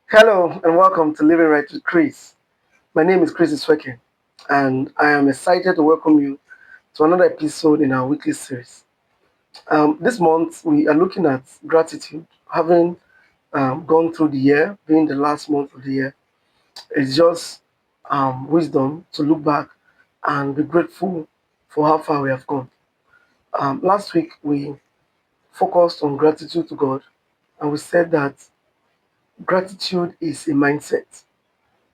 Hello and welcome to Living Right with Chris. My name is Chris Isweke, and I am excited to welcome you to another episode in our weekly series. This month we are looking at gratitude. Having gone through the year, being the last month of the year, it's just wisdom to look back and be grateful for how far we have gone. Last week we focused on gratitude to God, and we said that gratitude is a mindset,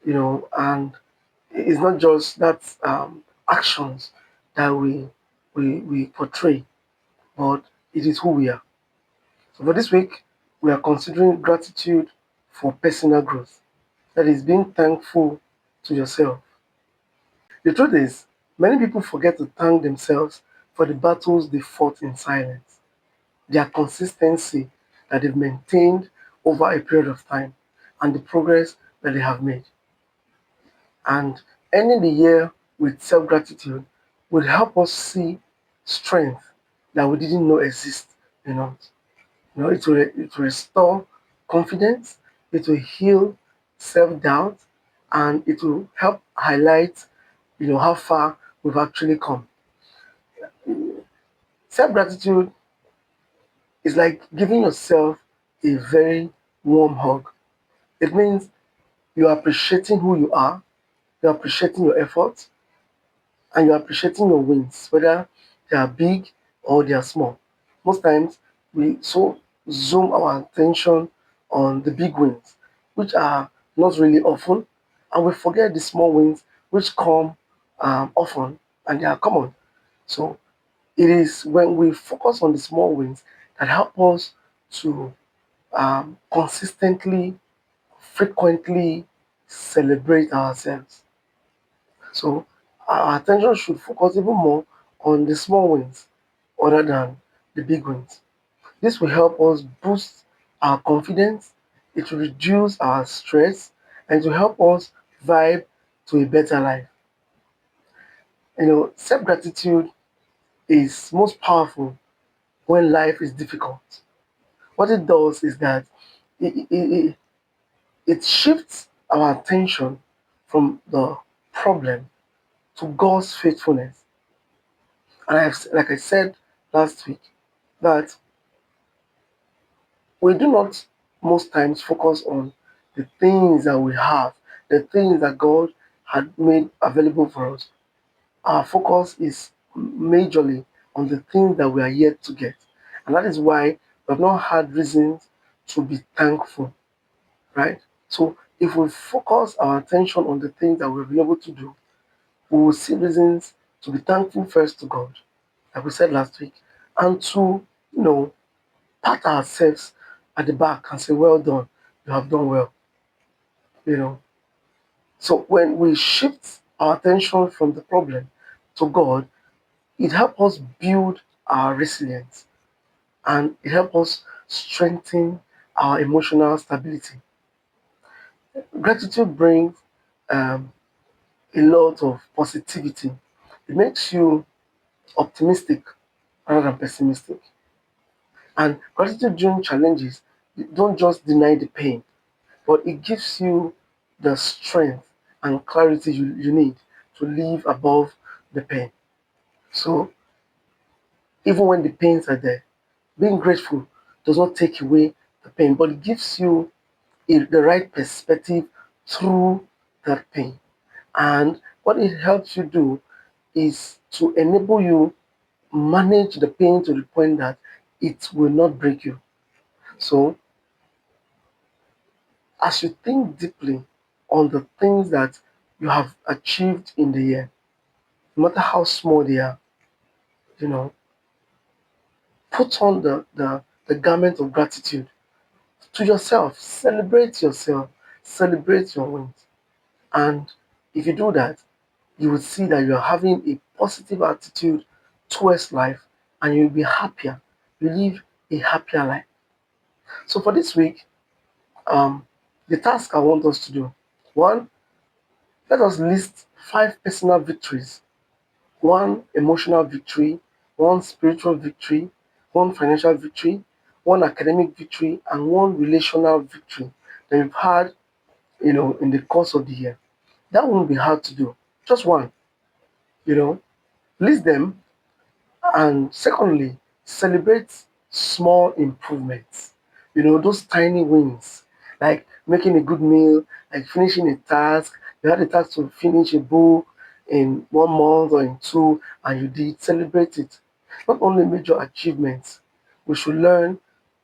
and it's not just that actions that we portray, but it is who we are. So for this week, we are considering gratitude for personal growth. That is being thankful to yourself. The truth is, many people forget to thank themselves for the battles they fought in silence, their consistency that they've maintained over a period of time, and the progress that they have made. And ending the year with self gratitude will help us see strength that we didn't know exist in us. It will restore confidence, it will heal self doubt, and it will help highlight how far we've actually come. Self gratitude is like giving yourself a very warm hug. It means you're appreciating who you are, you're appreciating your efforts, and you're appreciating your wins, whether they are big or they are small. Most times we so zoom our attention on the big wins, which are not really often, and we forget the small wins which come often and they are common. So it is when we focus on the small wins that help us to consistently, frequently celebrate ourselves. So our attention should focus even more on the small wins other than the big wins. This will help us boost our confidence, it will reduce our stress, and it will help us vibe to a better life. Self gratitude is most powerful when life is difficult. What it does is that it shifts our attention from the problem to God's faithfulness. And like I said last week, that we do not most times focus on the things that we have, the things that God had made available for us. Our focus is majorly on the things that we are yet to get. And that is why we have not had reasons to be thankful, right? So if we focus our attention on the things that we've been able to do, we will see reasons to be thankful first to God, like we said last week, and to, you know, pat ourselves at the back and say, well done, you have done well. You know. So when we shift our attention from the problem to God, it helps us build our resilience and it helps us strengthen our emotional stability. Gratitude brings um, a lot of positivity. It makes you optimistic rather than pessimistic. And gratitude during challenges, you don't just deny the pain, but it gives you the strength and clarity you need to live above the pain. So even when the pains are there, being grateful does not take away the pain, but it gives you the right perspective through that pain. And what it helps you do is to enable you manage the pain to the point that it will not break you. So as you think deeply on the things that you have achieved in the year, no matter how small they are, you know, put on the garment of gratitude to yourself, celebrate your wins. And if you do that, you will see that you are having a positive attitude towards life and you'll be happier. You live a happier life. So for this week, the task I want us to do: one, let us list 5 personal victories, one emotional victory, one spiritual victory, one financial victory, one academic victory, and one relational victory that you've had, in the course of the year. That won't be hard to do. Just one, you know, list them. And secondly, celebrate small improvements. Those tiny wins, like making a good meal, like finishing a task. You had a task to finish a book in 1 month or in two, and you did. Celebrate it. Not only major achievements, we should learn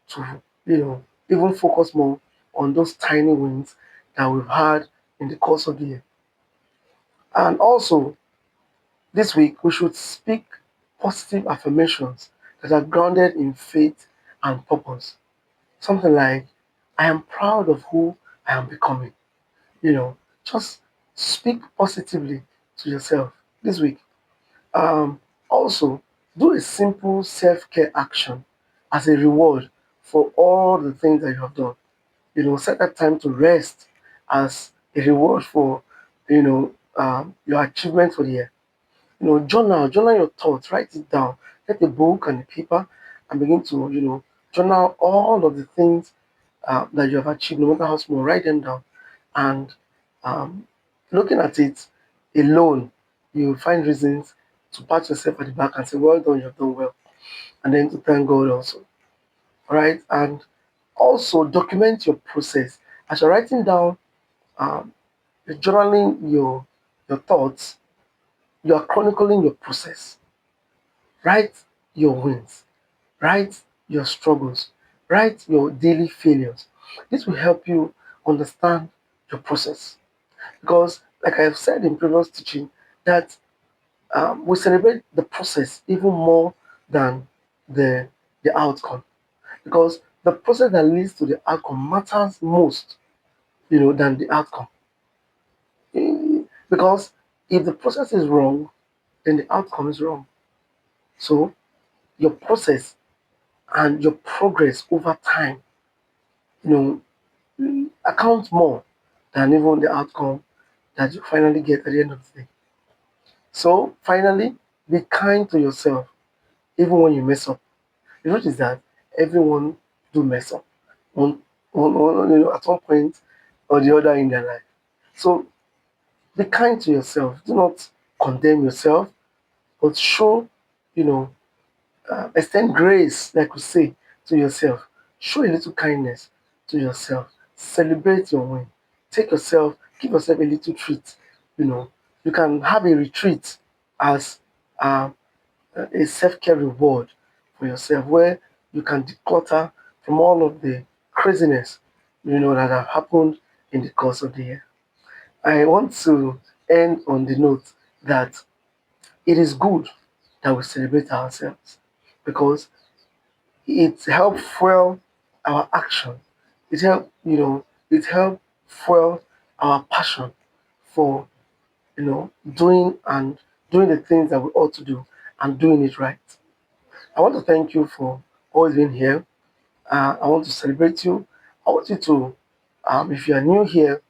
to, even focus more on those tiny wins that we've had in the course of the year. And also, this week, we should speak positive affirmations that are grounded in faith and purpose. Something like, I am proud of who I am becoming. Just speak positively to yourself this week. Also, do a simple self care action as a reward for all the things that you have done. Set that time to rest as a reward for, your achievement for the year. Journal your thoughts, write it down. Get a book and a paper and begin to, journal all of the things that you have achieved, no matter how small. Write them down. And um, looking at it alone, you find reasons to pat yourself at the back and say, well done, you've done well. And then to thank God also. All right. And also document your process. As you're writing down, um, you're journaling your thoughts, you are chronicling your process. Write your wins, write your struggles, write your daily failures. This will help you understand your process. Because, like I have said in previous teaching, that we celebrate the process even more than the, the outcome. Because the process that leads to the outcome matters most, than the outcome. Because if the process is wrong, then the outcome is wrong. So, your process and your progress over time, you account more than even the outcome that you finally get at the end of the day. So finally, be kind to yourself even when you mess up. You notice that everyone do mess up at one point or the other in their life. So be kind to yourself. Do not condemn yourself, but show, you know, extend grace, like we say, to yourself. Show a little kindness to yourself. Celebrate your win. Give yourself a little treat. You know, you can have a retreat as um, a self-care reward for yourself, where you can declutter from all of the craziness, that have happened in the course of the year. I want to end on the note that it is good that we celebrate ourselves, because it helps fuel our action. It help fuel our passion for, doing the things that we ought to do and doing it right. I want to thank you for always being here. I want to celebrate you. I want you to, if you are new here,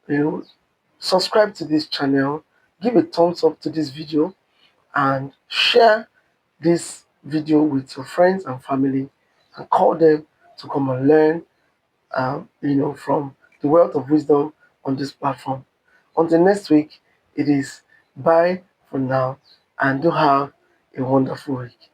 you know, subscribe to this channel, give a thumbs up to this video, and share this video with your friends and family, and call them to come and learn, from the wealth of wisdom on this platform. Until next week, it is bye for now, and do have a wonderful week.